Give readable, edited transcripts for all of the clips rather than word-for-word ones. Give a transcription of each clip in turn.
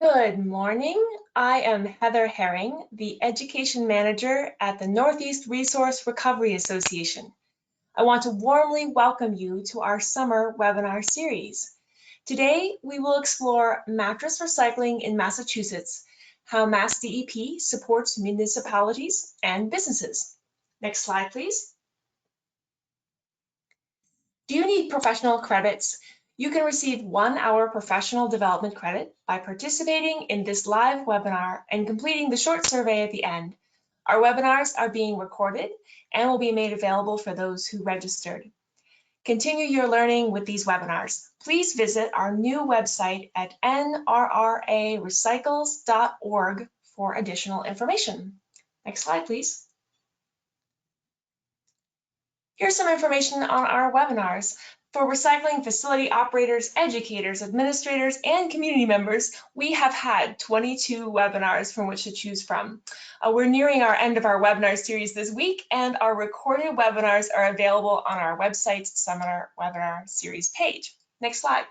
Good morning. I am Heather Herring, the Education Manager at the Northeast Resource Recovery Association. I want to warmly welcome you to our summer webinar series. Today, we will explore mattress recycling in Massachusetts, how Mass DEP supports municipalities and businesses. Next slide, please. Do you need professional credits? You can receive 1 hour professional development credit by participating in this live webinar and completing the short survey at the end. Our webinars are being recorded and will be made available for those who registered. Continue your learning with these webinars. Please visit our new website at nrrarecycles.org for additional information. Next slide, please. Here's some information on our webinars. For recycling facility operators, educators, administrators, and community members, we have had 22 webinars from which to choose from. We're nearing our end of our webinar series this week, and our recorded webinars are available on our website's summer webinar series page. Next slide.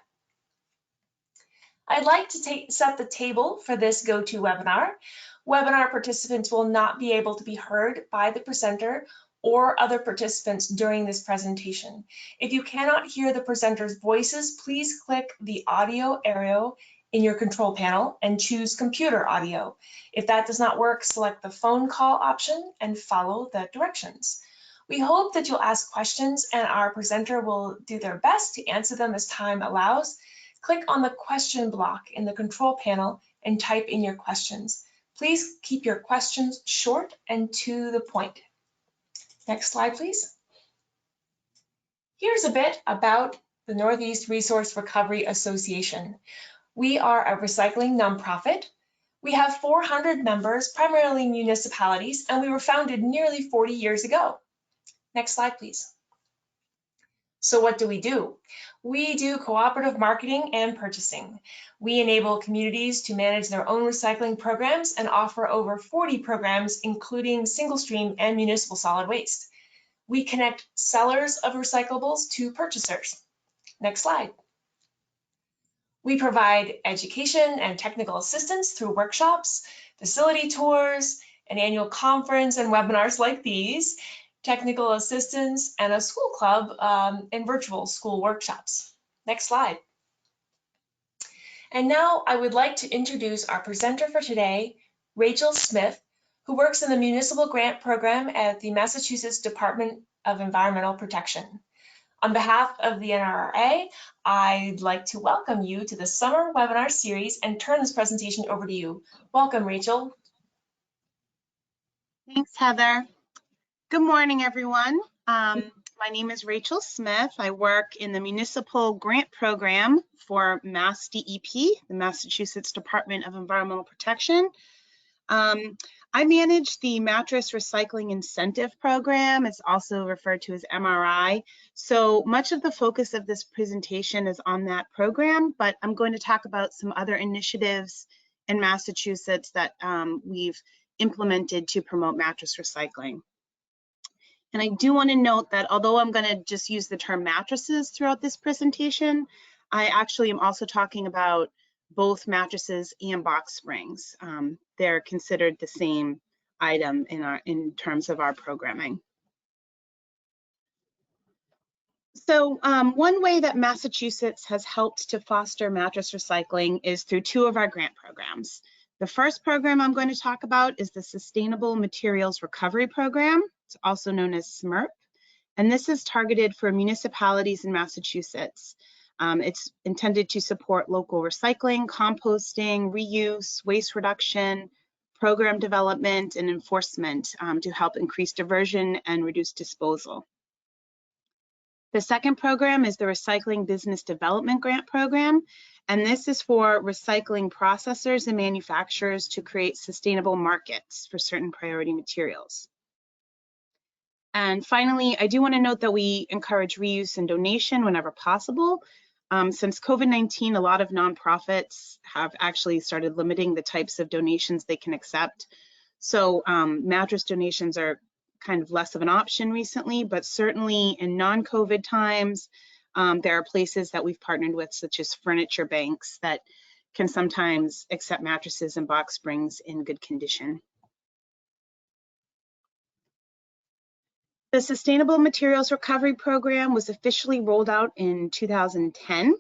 I'd like to set the table for this GoToWebinar. Webinar participants will not be able to be heard by the presenter or other participants during this presentation. If you cannot hear the presenters' voices, please click the audio arrow in your control panel and choose computer audio. If that does not work, select the phone call option and follow the directions. We hope that you'll ask questions and our presenter will do their best to answer them as time allows. Click on the question block in the control panel and type in your questions. Please keep your questions short and to the point. Next slide, please. Here's a bit about the Northeast Resource Recovery Association. We are a recycling nonprofit. We have 400 members, primarily municipalities, and we were founded nearly 40 years ago. Next slide, please. So what do? We do cooperative marketing and purchasing. We enable communities to manage their own recycling programs and offer over 40 programs, including single stream and municipal solid waste. We connect sellers of recyclables to purchasers. Next slide. We provide education and technical assistance through workshops, facility tours, an annual conference and webinars like these, technical assistance, and a school club and virtual school workshops. Next slide. And now I would like to introduce our presenter for today, Rachel Smith, who works in the Municipal Grant Program at the Massachusetts Department of Environmental Protection. On behalf of the NRRA, I'd like to welcome you to the summer webinar series and turn this presentation over to you. Welcome, Rachel. Thanks, Heather. Good morning, everyone. My name is Rachel Smith. I work in the Municipal Grant Program for Mass DEP, the Massachusetts Department of Environmental Protection. I manage the Mattress Recycling Incentive Program. It's also referred to as MRI. So much of the focus of this presentation is on that program, but I'm going to talk about some other initiatives in Massachusetts that we've implemented to promote mattress recycling. And I do want to note that although I'm going to just use the term mattresses throughout this presentation, I actually am also talking about both mattresses and box springs. They're considered the same item in terms of our programming. So one way that Massachusetts has helped to foster mattress recycling is through 2 of our grant programs. The first program I'm going to talk about is the Sustainable Materials Recovery Program. It's also known as SMRP, and this is targeted for municipalities in Massachusetts. It's intended to support local recycling, composting, reuse, waste reduction, program development, and enforcement to help increase diversion and reduce disposal. The second program is the Recycling Business Development Grant Program, and this is for recycling processors and manufacturers to create sustainable markets for certain priority materials. And finally, I do want to note that we encourage reuse and donation whenever possible. Since COVID-19, a lot of nonprofits have actually started limiting the types of donations they can accept. So mattress donations are kind of less of an option recently, but certainly in non-COVID times, there are places that we've partnered with, such as furniture banks, that can sometimes accept mattresses and box springs in good condition. The Sustainable Materials Recovery Program was officially rolled out in 2010.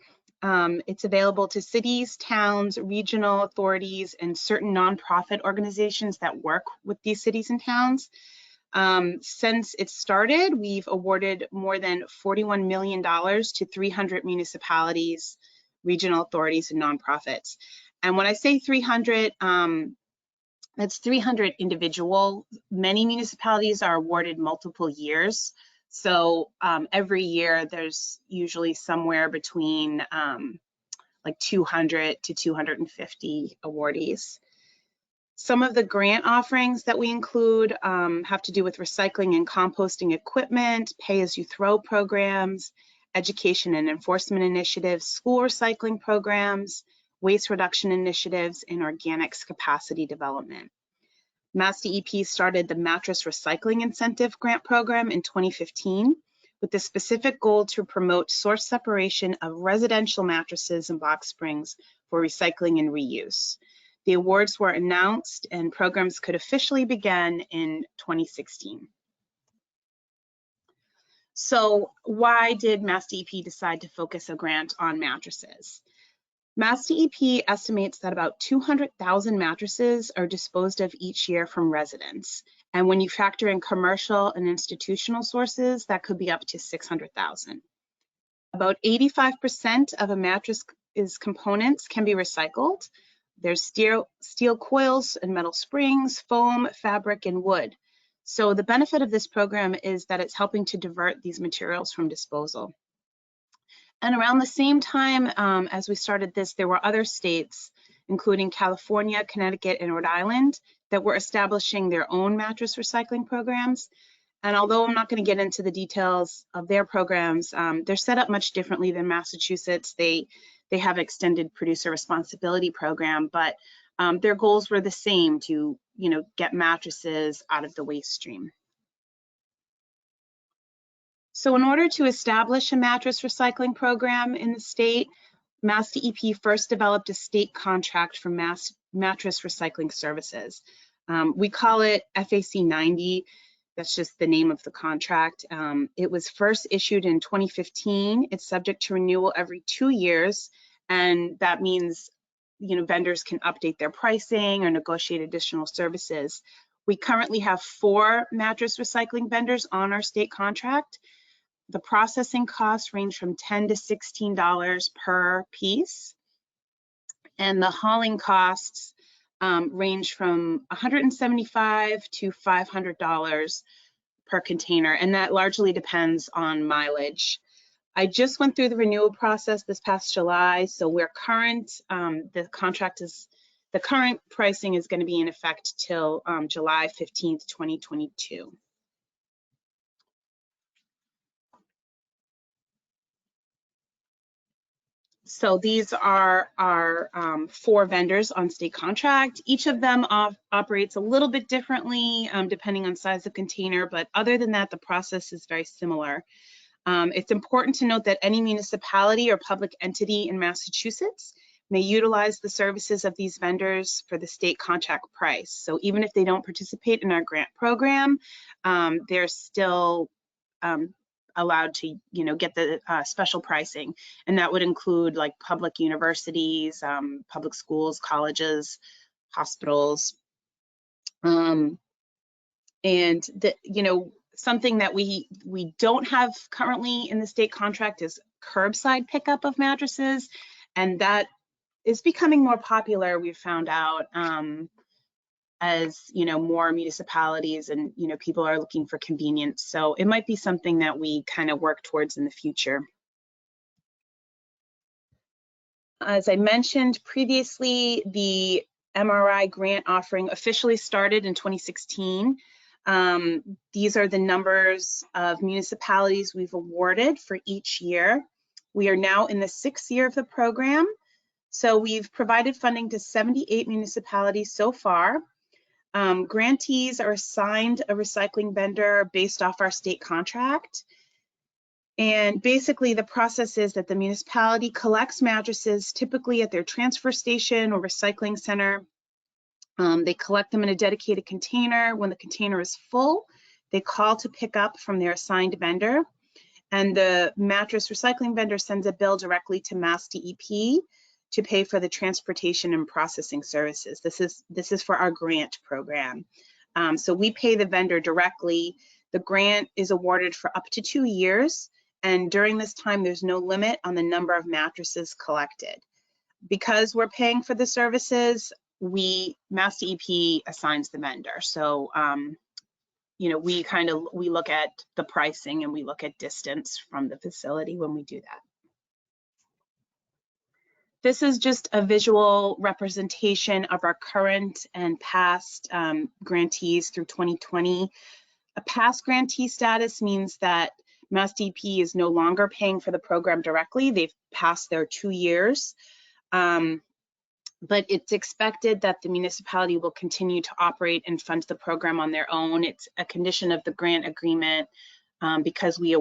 It's available to cities, towns, regional authorities, and certain nonprofit organizations that work with these cities and towns. Since it started, we've awarded more than $41 million to 300 municipalities, regional authorities, and nonprofits. And when I say 300, that's 300 individual. Many municipalities are awarded multiple years. So every year there's usually somewhere between like 200 to 250 awardees. Some of the grant offerings that we include have to do with recycling and composting equipment, pay-as-you-throw programs, education and enforcement initiatives, school recycling programs, waste reduction initiatives, and organics capacity development. Mass DEP started the Mattress Recycling Incentive Grant Program in 2015 with the specific goal to promote source separation of residential mattresses and box springs for recycling and reuse. The awards were announced and programs could officially begin in 2016. So why did Mass DEP decide to focus a grant on mattresses? Mass DEP estimates that about 200,000 mattresses are disposed of each year from residents. And when you factor in commercial and institutional sources, that could be up to 600,000. About 85% of a mattress's components can be recycled. There's steel coils and metal springs, foam, fabric, and wood. So the benefit of this program is that it's helping to divert these materials from disposal. And around the same time as we started this, there were other states, including California, Connecticut, and Rhode Island, that were establishing their own mattress recycling programs. And although I'm not going to get into the details of their programs, they're set up much differently than Massachusetts. They have extended producer responsibility program, but their goals were the same, to get mattresses out of the waste stream. So in order to establish a mattress recycling program in the state, Mass DEP first developed a state contract for mattress recycling services. We call it FAC 90. That's just the name of the contract. It was first issued in 2015. It's subject to renewal every 2 years, and that means vendors can update their pricing or negotiate additional services. We currently have 4 mattress recycling vendors on our state contract. The processing costs range from $10 to $16 per piece, and the hauling costs range from $175 to $500 per container, and that largely depends on mileage. I just went through the renewal process this past July, so we're current. The current pricing is going to be in effect till July 15th, 2022. So these are our 4 vendors on state contract. Each of them operates a little bit differently depending on size of container, but other than that, the process is very similar. It's important to note that any municipality or public entity in Massachusetts may utilize the services of these vendors for the state contract price. So even if they don't participate in our grant program, they're still allowed to get the special pricing, and that would include like public universities, public schools, colleges, hospitals, and something that we don't have currently in the state contract is curbside pickup of mattresses, and that is becoming more popular. We've found out as more municipalities and people are looking for convenience. So it might be something that we kind of work towards in the future. As I mentioned previously, the NRRA grant offering officially started in 2016. These are the numbers of municipalities we've awarded for each year. We are now in the 6th year of the program. So we've provided funding to 78 municipalities so far. Grantees are assigned a recycling vendor based off our state contract. And basically the process is that the municipality collects mattresses typically at their transfer station or recycling center. They collect them in a dedicated container. When the container is full, they call to pick up from their assigned vendor, and the mattress recycling vendor sends a bill directly to Mass DEP to pay for the transportation and processing services. This is for our grant program. So we pay the vendor directly. The grant is awarded for up to 2 years, and during this time, there's no limit on the number of mattresses collected. Because we're paying for the services, Mass DEP assigns the vendor. So, you know, we look at the pricing and we look at distance from the facility when we do that. This is just a visual representation of our current and past grantees through 2020. A past grantee status means that Mass DEP is no longer paying for the program directly. They've passed their 2 years. But it's expected that the municipality will continue to operate and fund the program on their own. It's a condition of the grant agreement because we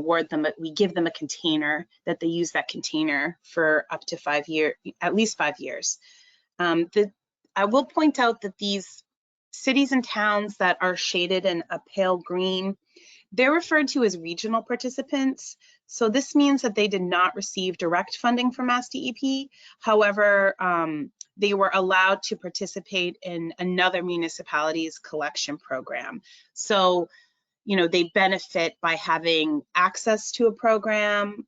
give them a container, that they use that container for up to 5 years, at least 5 years. I will point out that these cities and towns that are shaded in a pale green, they're referred to as regional participants. So this means that they did not receive direct funding from Mass DEP. However, they were allowed to participate in another municipality's collection program. So, you know, they benefit by having access to a program.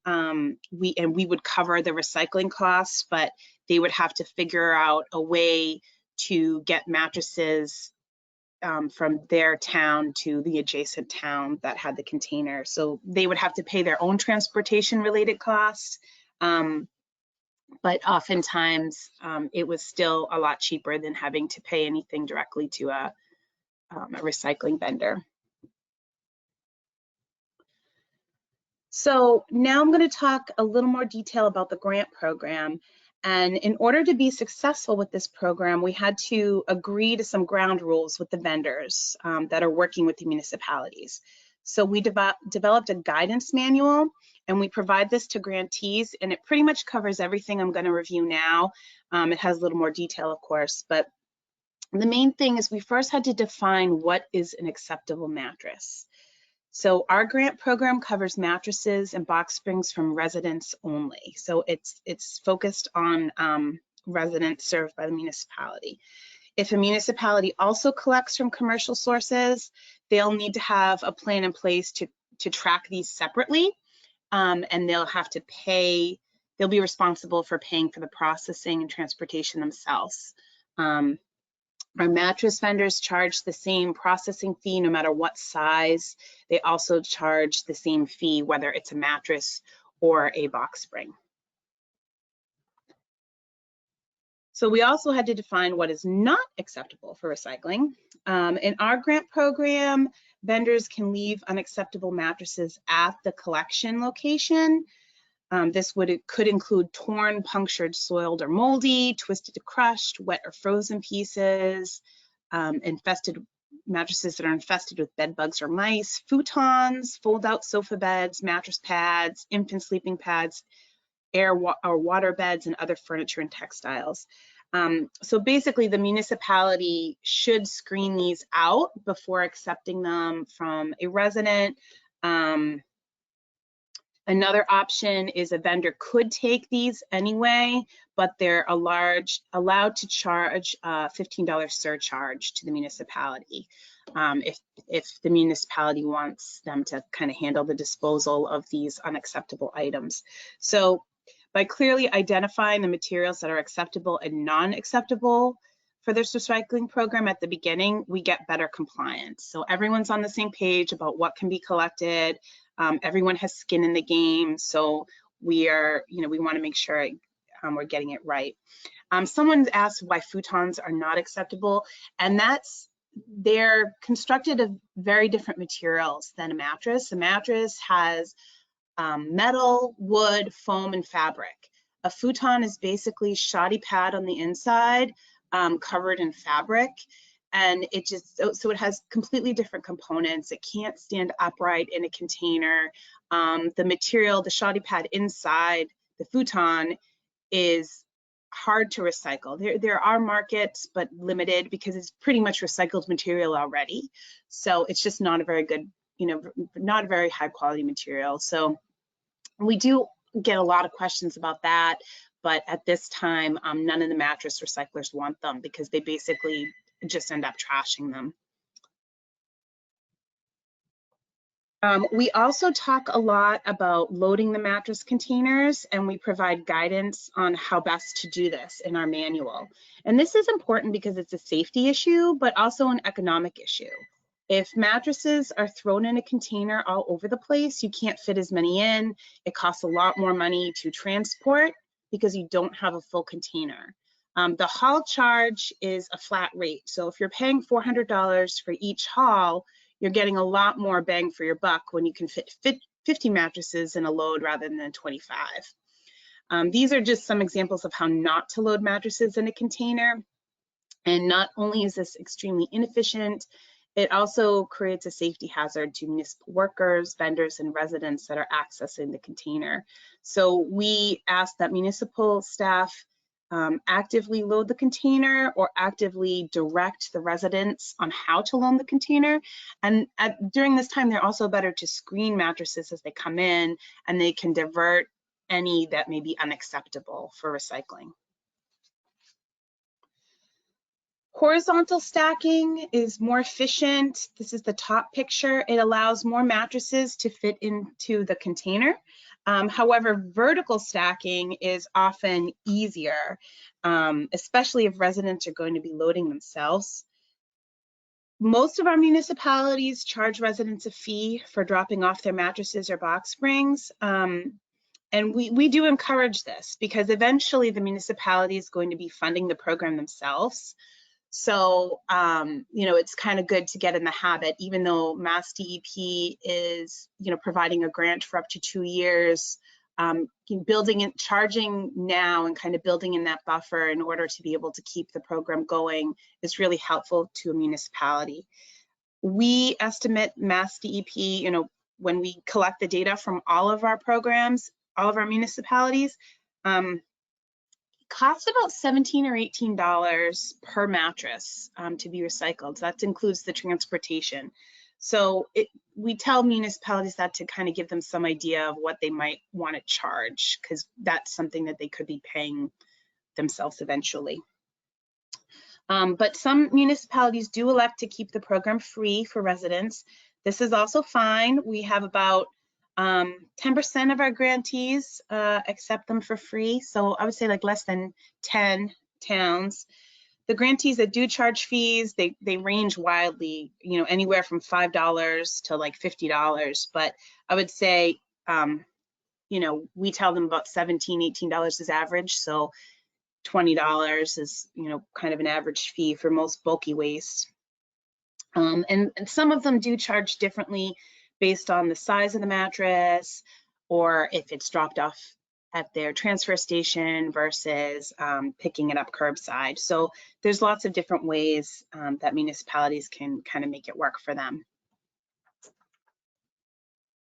We would cover the recycling costs, but they would have to figure out a way to get mattresses from their town to the adjacent town that had the container. So they would have to pay their own transportation related costs. But oftentimes it was still a lot cheaper than having to pay anything directly to a recycling vendor. So now I'm going to talk a little more detail about the grant program. And in order to be successful with this program, we had to agree to some ground rules with the vendors that are working with the municipalities. So we developed a guidance manual, and we provide this to grantees, and it pretty much covers everything I'm going to review now. It has a little more detail, of course, but the main thing is we first had to define what is an acceptable mattress. So our grant program covers mattresses and box springs from residents only. So it's focused on residents served by the municipality. If a municipality also collects from commercial sources, they'll need to have a plan in place to track these separately, and they'll have to pay, they'll be responsible for paying for the processing and transportation themselves. Our mattress vendors charge the same processing fee no matter what size. They also charge the same fee whether it's a mattress or a box spring. So we also had to define what is not acceptable for recycling. In our grant program, vendors can leave unacceptable mattresses at the collection location. This could include torn, punctured, soiled, or moldy, twisted to crushed, wet or frozen pieces, mattresses that are infested with bed bugs or mice, futons, fold-out sofa beds, mattress pads, infant sleeping pads, air or water beds, and other furniture and textiles. So basically, the municipality should screen these out before accepting them from a resident. Another option is a vendor could take these anyway, but they're allowed to charge a $15 surcharge to the municipality if the municipality wants them to kind of handle the disposal of these unacceptable items. So by clearly identifying the materials that are acceptable and non-acceptable for this recycling program at the beginning, we get better compliance. So everyone's on the same page about what can be collected. Everyone has skin in the game, so we want to make sure we're getting it right. Someone asked why futons are not acceptable, and they're constructed of very different materials than a mattress. A mattress has metal, wood, foam, and fabric. A futon is basically shoddy pad on the inside, covered in fabric. And so it has completely different components. It can't stand upright in a container. The material, the shoddy pad inside the futon is hard to recycle. There are markets, but limited because it's pretty much recycled material already. So it's just not a very good, not a very high quality material. So we do get a lot of questions about that, but at this time, none of the mattress recyclers want them because they basically just end up trashing them. We also talk a lot about loading the mattress containers, and we provide guidance on how best to do this in our manual. And this is important because it's a safety issue, but also an economic issue. If mattresses are thrown in a container all over the place, you can't fit as many in. It costs a lot more money to transport because you don't have a full container. The haul charge is a flat rate. So if you're paying $400 for each haul, you're getting a lot more bang for your buck when you can fit 50 mattresses in a load rather than 25. These are just some examples of how not to load mattresses in a container. And not only is this extremely inefficient, it also creates a safety hazard to municipal workers, vendors, and residents that are accessing the container. So we ask that municipal staff actively load the container or actively direct the residents on how to load the container. And during this time, they're also better to screen mattresses as they come in, and they can divert any that may be unacceptable for recycling. Horizontal stacking is more efficient. This is the top picture. It allows more mattresses to fit into the container. However, vertical stacking is often easier, especially if residents are going to be loading themselves. Most of our municipalities charge residents a fee for dropping off their mattresses or box springs. And we do encourage this because eventually the municipality is going to be funding the program themselves. So, it's kind of good to get in the habit, even though Mass DEP is, providing a grant for up to 2 years, charging now and kind of building in that buffer in order to be able to keep the program going is really helpful to a municipality. We estimate Mass DEP, when we collect the data from all of our programs, all of our municipalities, costs about $17 or $18 per mattress to be recycled. So that includes the transportation. So we tell municipalities that to kind of give them some idea of what they might want to charge, because that's something that they could be paying themselves eventually. But some municipalities do elect to keep the program free for residents. This is also fine. We have about 10% of our grantees accept them for free. So I would say like less than 10 towns. The grantees that do charge fees, they range wildly, anywhere from $5 to like $50. But I would say, we tell them about $17, $18 is average. So $20 is, kind of an average fee for most bulky waste. And some of them do charge differently based on the size of the mattress or if it's dropped off at their transfer station versus picking it up curbside. So there's lots of different ways that municipalities can kind of make it work for them.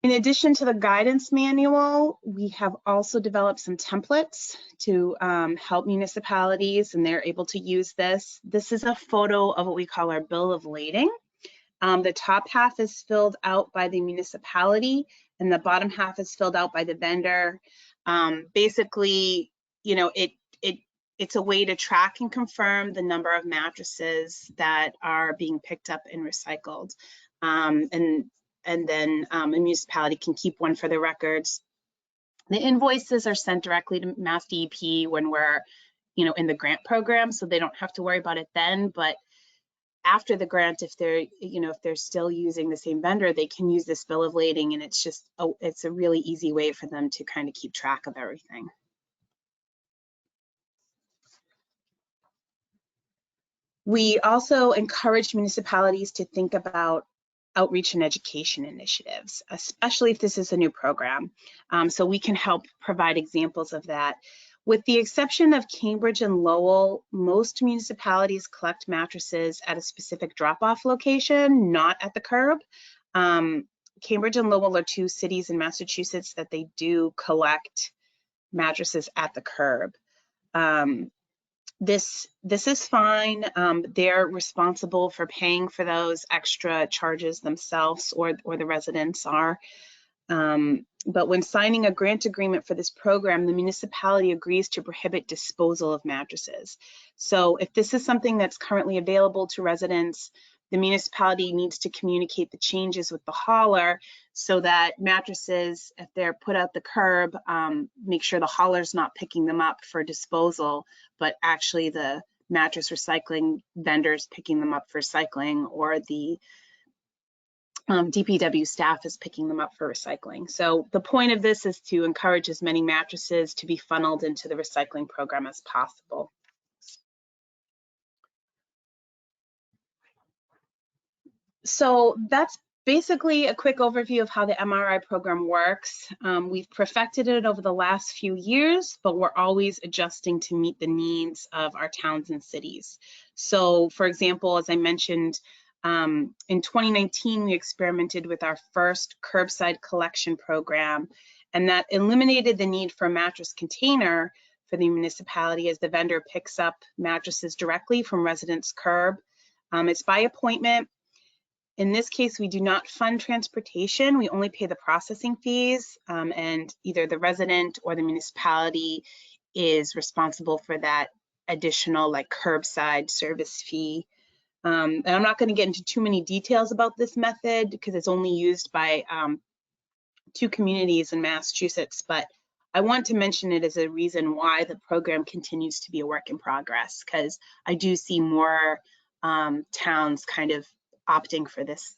In addition to the guidance manual, we have also developed some templates to help municipalities, and they're able to use this. This is a photo of what we call our bill of lading. The top half is filled out by the municipality and the bottom half is filled out by the vendor. Basically, it's a way to track and confirm the number of mattresses that are being picked up and recycled. And then a municipality can keep one for their records. The invoices are sent directly to Mass DEP when we're, in the grant program, so they don't have to worry about it then. But after the grant, if they're still using the same vendor, they can use this bill of lading, and it's a really easy way for them to kind of keep track of everything. We also encourage municipalities to think about outreach and education initiatives, especially if this is a new program. So we can help provide examples of that. With the exception of Cambridge and Lowell, most municipalities collect mattresses at a specific drop-off location, not at the curb. Cambridge and Lowell are two cities in Massachusetts that they do collect mattresses at the curb. This is fine. They're responsible for paying for those extra charges themselves, or the residents are. But when signing a grant agreement for this program, the municipality agrees to prohibit disposal of mattresses. So if this is something that's currently available to residents, the municipality needs to communicate the changes with the hauler so that mattresses, if they're put out the curb, make sure the hauler's not picking them up for disposal, but actually the mattress recycling vendors picking them up for recycling, or the DPW staff is picking them up for recycling. So the point of this is to encourage as many mattresses to be funneled into the recycling program as possible. So that's basically a quick overview of how the NRRA program works. We've perfected it over the last few years, but we're always adjusting to meet the needs of our towns and cities. So for example, as I mentioned, in 2019, we experimented with our first curbside collection program, and that eliminated the need for a mattress container for the municipality, as the vendor picks up mattresses directly from residents' curb. It's by appointment. In this case, we do not fund transportation. We only pay the processing fees, and either the resident or the municipality is responsible for that additional like curbside service fee. And I'm not going to get into too many details about this method because it's only used by 2 communities in Massachusetts, but I want to mention it as a reason why the program continues to be a work in progress, because I do see more towns kind of opting for this,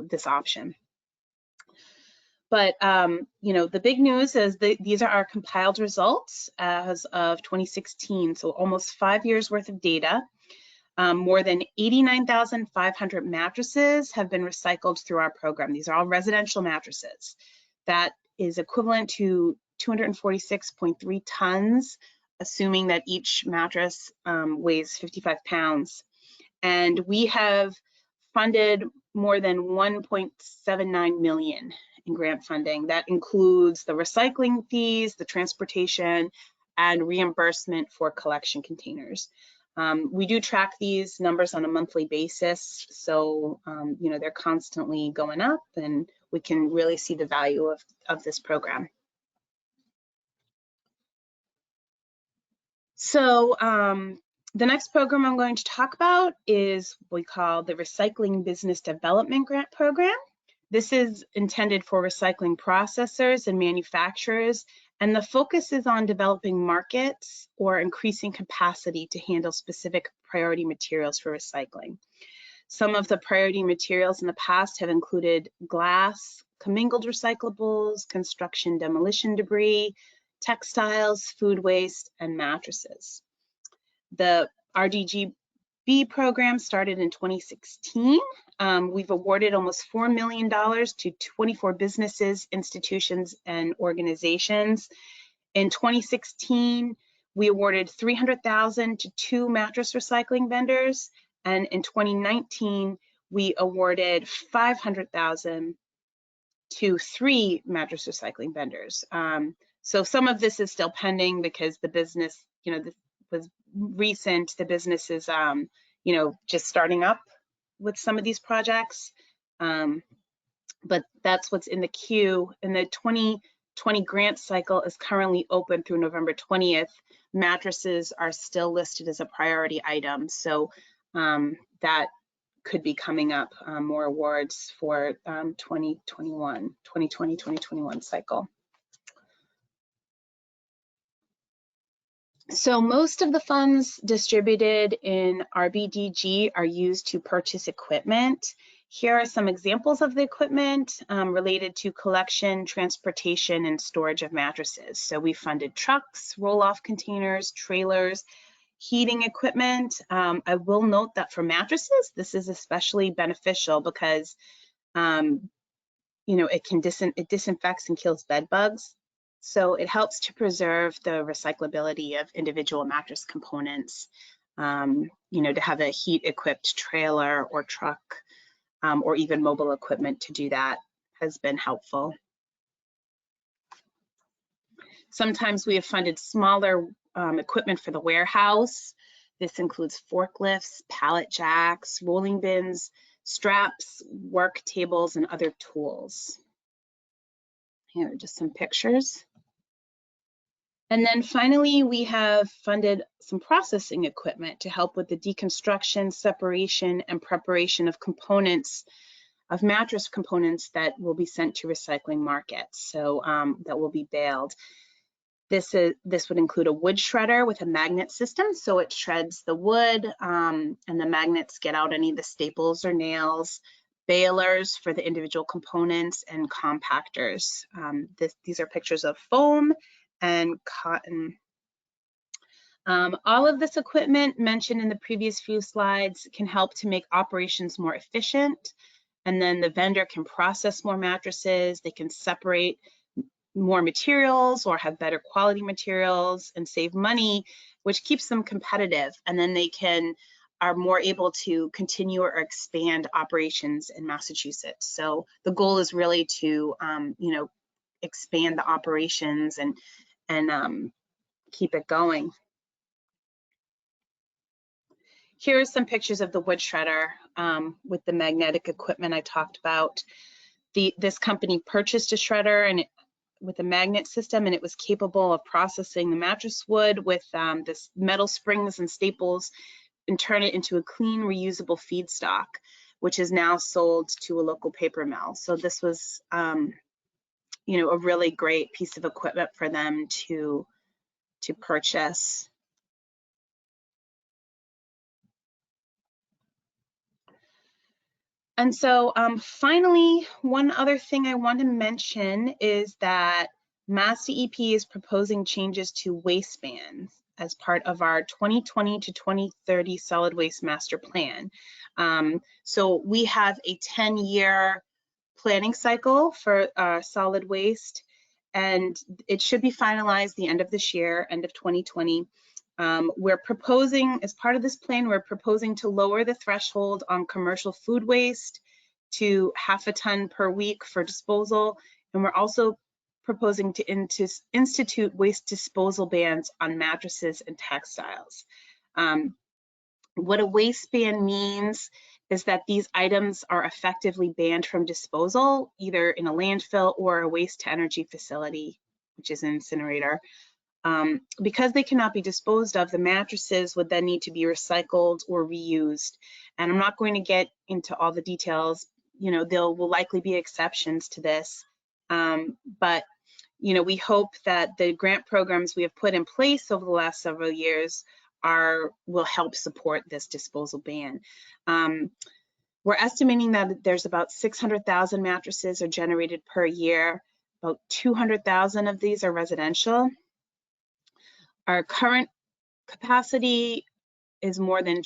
this option. But, the big news is that these are our compiled results as of 2016, so almost 5 years worth of data. More than 89,500 mattresses have been recycled through our program. These are all residential mattresses. That is equivalent to 246.3 tons, assuming that each mattress weighs 55 pounds. And we have funded more than 1.79 million in grant funding. That includes the recycling fees, the transportation, and reimbursement for collection containers. We do track these numbers on a monthly basis, so they're constantly going up, and we can really see the value of this program. So the next program I'm going to talk about is what we call the Recycling Business Development Grant Program. This is intended for recycling processors and manufacturers, and the focus is on developing markets or increasing capacity to handle specific priority materials for recycling. Some of the priority materials in the past have included glass, commingled recyclables, construction demolition debris, textiles, food waste, and mattresses. The RDGB program started in 2016. We've awarded almost $4 million to 24 businesses, institutions, and organizations. In 2016, we awarded $300,000 to 2 mattress recycling vendors, and in 2019, we awarded $500,000 to 3 mattress recycling vendors. So some of this is still pending because the business, this was recent. The business is, just starting up with some of these projects, but that's what's in the queue. And the 2020 grant cycle is currently open through November 20th. Mattresses are still listed as a priority item, so that could be coming up, more awards for 2020-2021 cycle. So most of the funds distributed in RBDG are used to purchase equipment. Here are some examples of the equipment related to collection, transportation, and storage of mattresses. So we funded trucks, roll-off containers, trailers, heating equipment. I will note that for mattresses, this is especially beneficial because it disinfects and kills bed bugs. So it helps to preserve the recyclability of individual mattress components, to have a heat-equipped trailer or truck, or even mobile equipment to do that has been helpful. Sometimes we have funded smaller equipment for the warehouse. This includes forklifts, pallet jacks, rolling bins, straps, work tables, and other tools. Here are just some pictures. And then finally, we have funded some processing equipment to help with the deconstruction, separation, and preparation of components, of mattress components that will be sent to recycling markets, so that will be baled. This would include a wood shredder with a magnet system, so it shreds the wood and the magnets get out any of the staples or nails, balers for the individual components, and compactors. These are pictures of foam and cotton. All of this equipment mentioned in the previous few slides can help to make operations more efficient, and then the vendor can process more mattresses, they can separate more materials or have better quality materials and save money, which keeps them competitive, and then they are more able to continue or expand operations in Massachusetts. So the goal is really to expand the operations and keep it going. Here are some pictures of the wood shredder with the magnetic equipment I talked about. This company purchased a shredder with a magnet system, and it was capable of processing the mattress wood with this metal springs and staples and turn it into a clean, reusable feedstock, which is now sold to a local paper mill. So this was, a really great piece of equipment for them to purchase. And so finally, one other thing I want to mention is that Mass DEP is proposing changes to waste bans as part of our 2020 to 2030 solid waste master plan. So we have a 10-year planning cycle for solid waste, and it should be finalized the end of this year, end of 2020. We're proposing, as part of this plan, we're proposing to lower the threshold on commercial food waste to 0.5 ton per week for disposal. And we're also proposing to institute waste disposal bans on mattresses and textiles. What a waste ban means is that these items are effectively banned from disposal, either in a landfill or a waste to energy facility, which is an incinerator. Because they cannot be disposed of, the mattresses would then need to be recycled or reused. And I'm not going to get into all the details. There will likely be exceptions to this. But, we hope that the grant programs we have put in place over the last several years will help support this disposal ban. We're estimating that there's about 600,000 mattresses are generated per year. About 200,000 of these are residential. Our current capacity is more than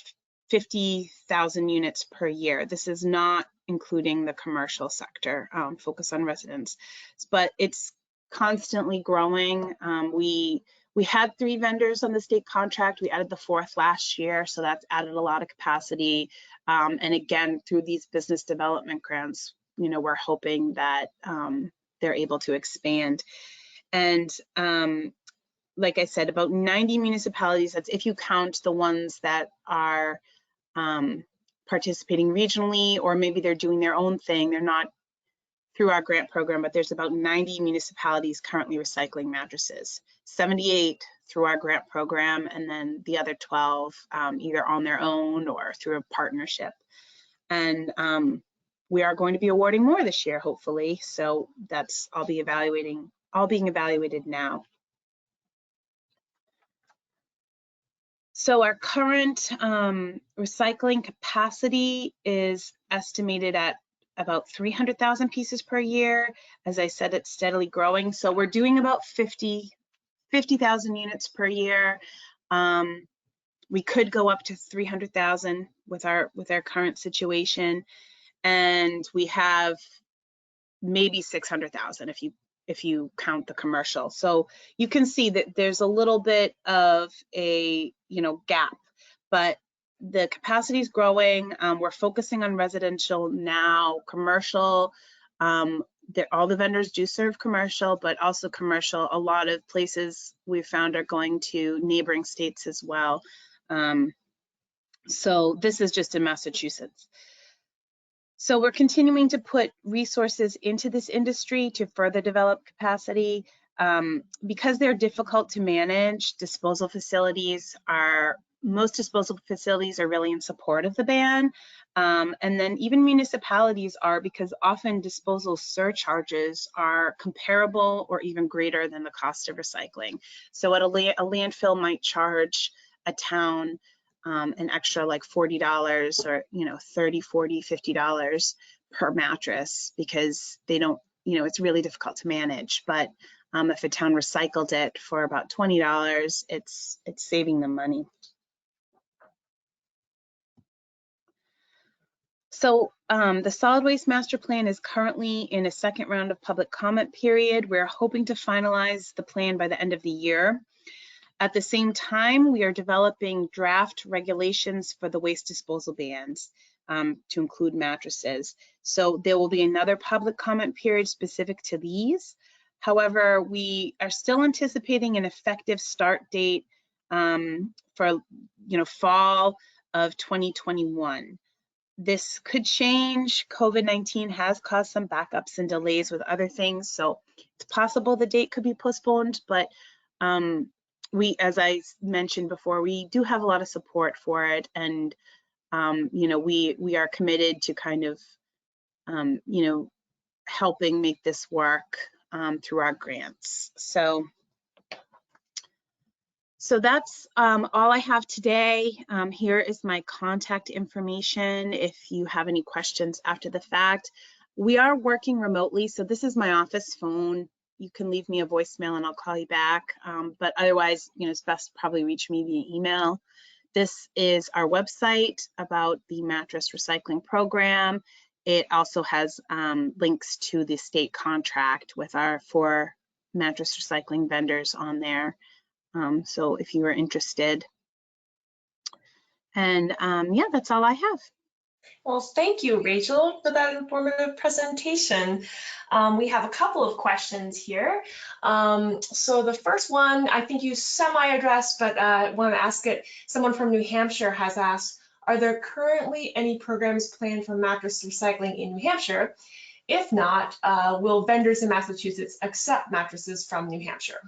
50,000 units per year. This is not including the commercial sector, focus on residents, but it's constantly growing. We had 3 vendors on the state contract. We added the 4th last year, so that's added a lot of capacity. And again, through these business development grants, we're hoping that they're able to expand. And like I said, about 90 municipalities, that's if you count the ones that are participating regionally, or maybe they're doing their own thing. They're not through our grant program, but there's about 90 municipalities currently recycling mattresses, 78 through our grant program, and then the other 12 either on their own or through a partnership. And we are going to be awarding more this year, hopefully. So that's all being evaluated now. So our current recycling capacity is estimated at about 300,000 pieces per year. As I said, it's steadily growing. So we're doing about 50,000 units per year. We could go up to 300,000 with our current situation, and we have maybe 600,000 if you count the commercial. So you can see that there's a little bit of a gap, but the capacity is growing. We're focusing on residential now. Commercial, all the vendors do serve commercial, but also commercial. A lot of places we've found are going to neighboring states as well. So this is just in Massachusetts. So we're continuing to put resources into this industry to further develop capacity. Because they're difficult to manage, most disposal facilities are really in support of the ban. And then even municipalities are, because often disposal surcharges are comparable or even greater than the cost of recycling. So a landfill might charge a town an extra like $40 or, $30, $40, $50 per mattress, because they don't, it's really difficult to manage. But if a town recycled it for about $20, it's saving them money. So the solid waste master plan is currently in a second round of public comment period. We're hoping to finalize the plan by the end of the year. At the same time, we are developing draft regulations for the waste disposal bans to include mattresses. So there will be another public comment period specific to these. However, we are still anticipating an effective start date for fall of 2021. This could change. COVID-19 has caused some backups and delays with other things, so it's possible the date could be postponed, but as I mentioned before, we do have a lot of support for it, and we are committed to kind of helping make this work through our grants. So that's all I have today. Here is my contact information if you have any questions after the fact. We are working remotely, so this is my office phone. You can leave me a voicemail and I'll call you back. But otherwise, it's best to probably reach me via email. This is our website about the mattress recycling program. It also has links to the state contract with our 4 mattress recycling vendors on there. So if you are interested. And yeah, that's all I have. Well, thank you, Rachel, for that informative presentation. We have a couple of questions here. So the first one, I think you semi-addressed, but I want to ask it. Someone from New Hampshire has asked, are there currently any programs planned for mattress recycling in New Hampshire? If not, will vendors in Massachusetts accept mattresses from New Hampshire?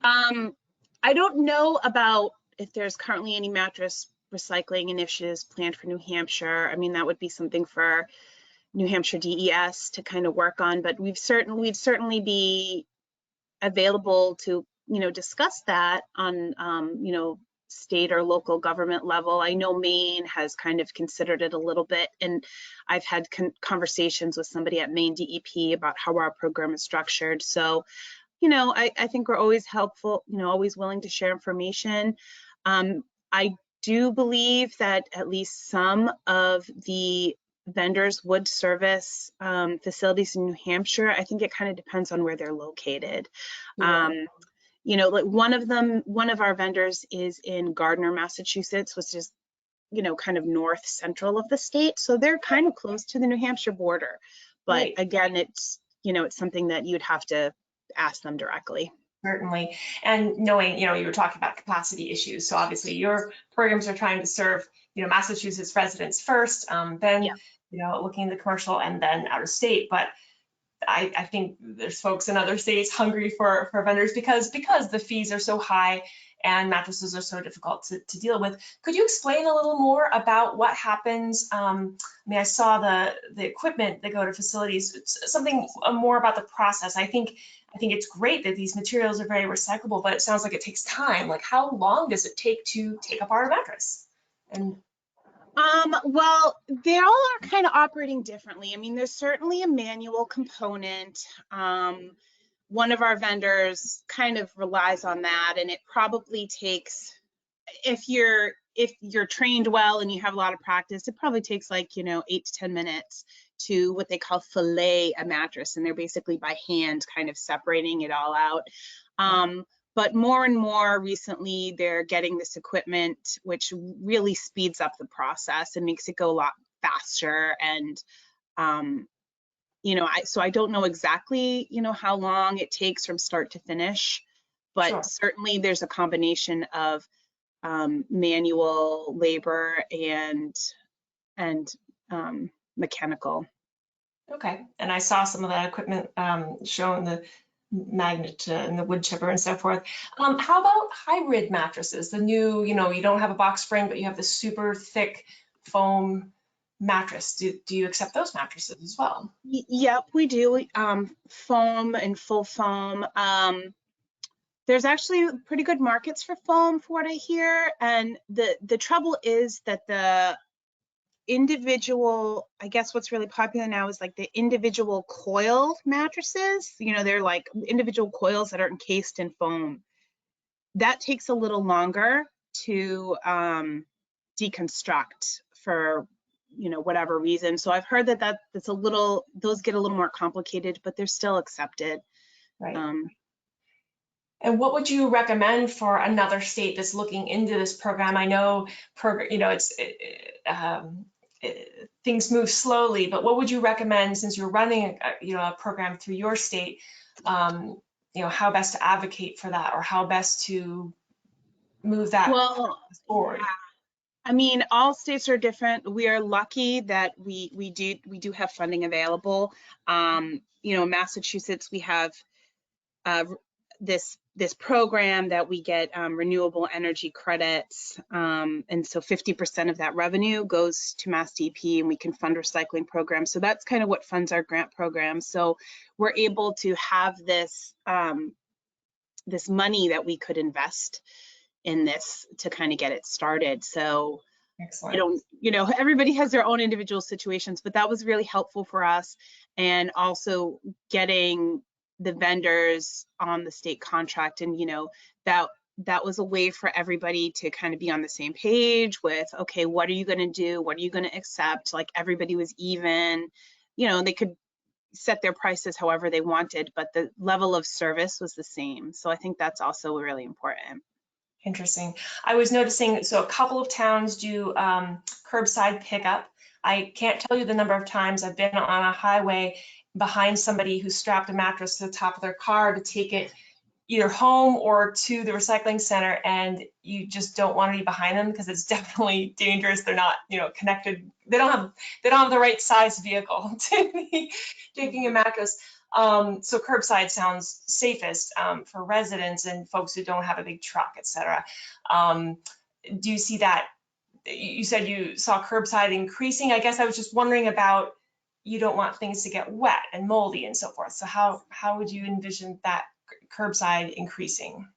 I don't know about if there's currently any mattress recycling initiatives planned for New Hampshire. I mean, that would be something for New Hampshire DES to kind of work on, but we'd certainly be available to, discuss that on, state or local government level. I know Maine has kind of considered it a little bit, and I've had conversations with somebody at Maine DEP about how our program is structured. So, I think we're always helpful, always willing to share information. I do believe that at least some of the vendors would service facilities in New Hampshire. I think it kind of depends on where they're located. Yeah. Like one of our vendors is in Gardner, Massachusetts, which is, kind of north central of the state. So they're kind of close to the New Hampshire border. But right. Again, it's something that you'd have to ask them directly. Certainly. And knowing, you were talking about capacity issues. So obviously your programs are trying to serve, Massachusetts residents first, then, yeah. Looking at the commercial and then out of state. But I think there's folks in other states hungry for vendors because the fees are so high and mattresses are so difficult to deal with. Could you explain a little more about what happens? I saw the equipment that go to facilities, something more about the process. I think it's great that these materials are very recyclable, but it sounds like it takes time. Like, how long does it take to take apart a mattress? And well, they all are kind of operating differently. I mean, there's certainly a manual component. One of our vendors kind of relies on that, and it probably takes, if you're trained well and you have a lot of practice, it probably takes like 8 to 10 minutes to what they call fillet a mattress, and they're basically by hand kind of separating it all out. But more and more recently, they're getting this equipment, which really speeds up the process and makes it go a lot faster. And so I don't know exactly, how long it takes from start to finish, but Sure. certainly there's a combination of manual labor and mechanical. Okay. And I saw some of that equipment showing the magnet and the wood chipper and so forth. How about hybrid mattresses? The new, you don't have a box spring, but you have the super thick foam mattress. Do you accept those mattresses as well? Yep, we do. Foam and full foam. There's actually pretty good markets for foam, for what I hear. And the trouble is that the individual, I guess what's really popular now is like the individual coil mattresses. They're like individual coils that are encased in foam. That takes a little longer to deconstruct for whatever reason. So I've heard that's a little, those get a little more complicated, but they're still accepted. Right. And what would you recommend for another state that's looking into this program? I know, things move slowly, but what would you recommend since you're running, a program through your state? How best to advocate for that, or how best to move that forward? Yeah. I mean, all states are different. We are lucky that we do have funding available. Massachusetts, we have this program that we get renewable energy credits, and so 50% of that revenue goes to Mass DEP, and we can fund recycling programs. So that's kind of what funds our grant program. So we're able to have this this money that we could invest in this to kind of get it started. So Excellent. Everybody has their own individual situations, but that was really helpful for us. And also getting the vendors on the state contract, and that was a way for everybody to kind of be on the same page with, okay, what are you going to do? What are you going to accept? Like everybody was even, they could set their prices however they wanted, but the level of service was the same. So I think that's also really important. Interesting. I was noticing, so a couple of towns do curbside pickup. I can't tell you the number of times I've been on a highway behind somebody who strapped a mattress to the top of their car to take it either home or to the recycling center, and you just don't want to be behind them because it's definitely dangerous. They're not, connected. They don't have the right size vehicle to be taking a mattress. So curbside sounds safest for residents and folks who don't have a big truck, et cetera. Do you see that? You said you saw curbside increasing. I guess I was just wondering about, you don't want things to get wet and moldy and so forth. So how would you envision that curbside increasing?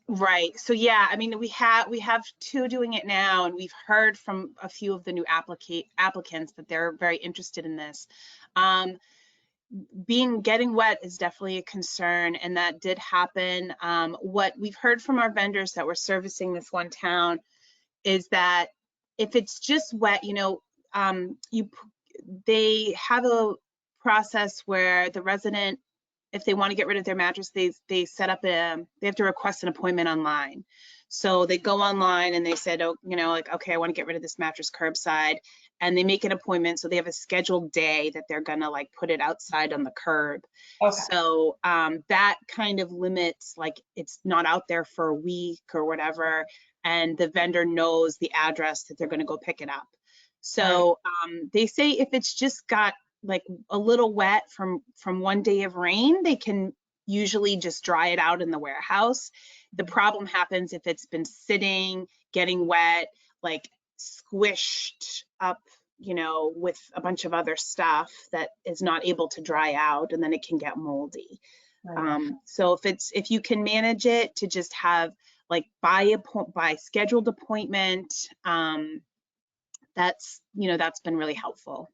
Right. So yeah, I mean, we have two doing it now, and we've heard from a few of the new applicants that they're very interested in this. Getting wet is definitely a concern, and that did happen. What we've heard from our vendors that were servicing this one town is that if it's just wet, they have a process where the resident, if they want to get rid of their mattress, they set up they have to request an appointment online. So they go online and they said, okay, I want to get rid of this mattress curbside, and they make an appointment. So they have a scheduled day that they're gonna put it outside on the curb. Okay. So that kind of limits, it's not out there for a week or whatever, and the vendor knows the address that they're gonna go pick it up. So they say if it's just got a little wet from one day of rain, they can usually just dry it out in the warehouse. The problem happens if it's been sitting, getting wet, squished up, with a bunch of other stuff that is not able to dry out, and then it can get moldy. Right. So if you can manage it to just have by scheduled appointment, that's been really helpful.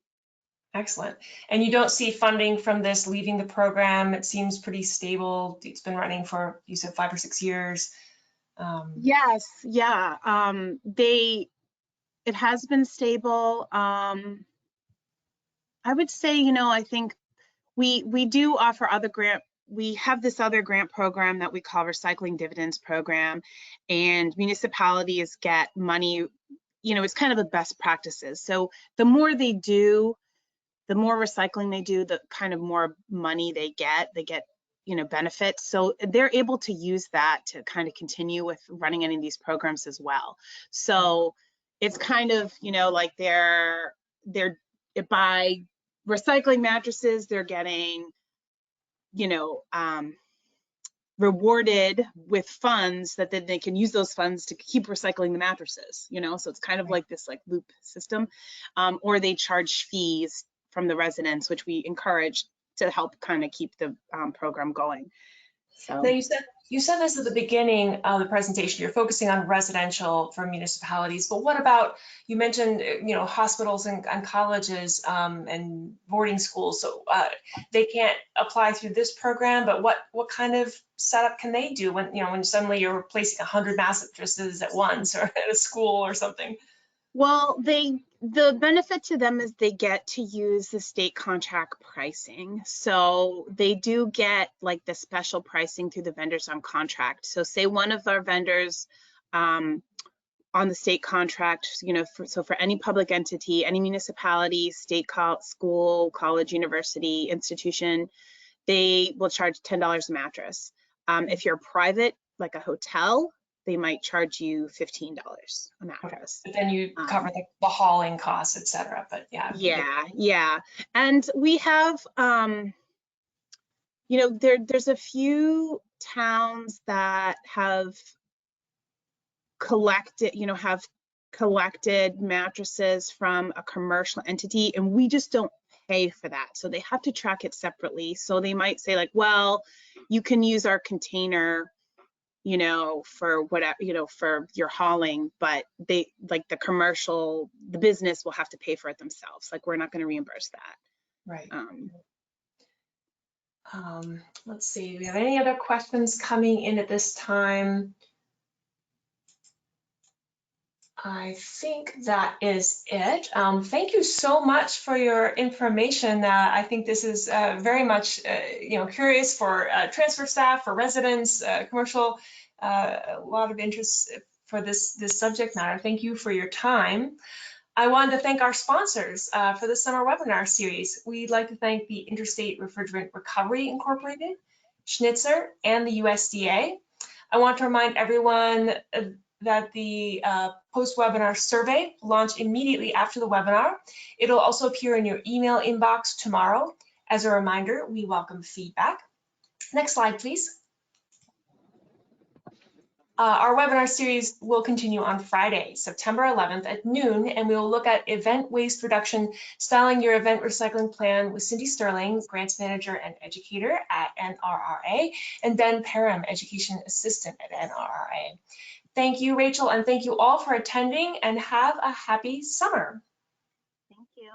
Excellent. And you don't see funding from this leaving the program? It seems pretty stable. It's been running for, you said, 5 or 6 years. Yes, yeah. It has been stable. I would say, I think we do offer other grant. We have this other grant program that we call Recycling Dividends Program, and municipalities get money. It's kind of the best practices. So the more they do, the more recycling they do, the kind of more money they get, benefits. So they're able to use that to kind of continue with running any of these programs as well. So it's kind of, like they're by recycling mattresses, they're getting, rewarded with funds that then they can use those funds to keep recycling the mattresses, so it's kind of like this loop system, or they charge fees from the residents, which we encourage to help kind of keep the program going. So now you said this at the beginning of the presentation, you're focusing on residential for municipalities, but what about, you mentioned, hospitals and colleges and boarding schools, so they can't apply through this program, but what kind of setup can they do when suddenly you're replacing 100 mattresses at once or at a school or something? Well, the benefit to them is they get to use the state contract pricing. So they do get like the special pricing through the vendors on contract. So say one of our vendors on the state contract, so for any public entity, any municipality, state school, college, university, institution, they will charge $10 a mattress. If you're private, like a hotel, they might charge you $15 a mattress. But then you cover the hauling costs, et cetera. But yeah. Yeah. And we have, there's a few towns that have collected mattresses from a commercial entity, and we just don't pay for that. So they have to track it separately. So they might say like, well, you can use our container, for whatever, for your hauling, but they like the business will have to pay for it themselves. Like, we're not going to reimburse that. Right. Let's see, do we have any other questions coming in at this time? I think that is it. Thank you so much for your information. I think this is very much, curious for transfer staff, for residents, commercial, a lot of interest for this subject matter. Thank you for your time. I wanted to thank our sponsors for the summer webinar series. We'd like to thank the Interstate Refrigerant Recovery Incorporated, Schnitzer, and the USDA. I want to remind everyone that the post-webinar survey will launch immediately after the webinar. It'll also appear in your email inbox tomorrow. As a reminder, we welcome feedback. Next slide, please. Our webinar series will continue on Friday, September 11th at noon, and we will look at event waste reduction, styling your event recycling plan with Cindy Sterling, grants manager and educator at NRRA, and Ben Parham, education assistant at NRRA. Thank you, Rachel, and thank you all for attending, and have a happy summer. Thank you.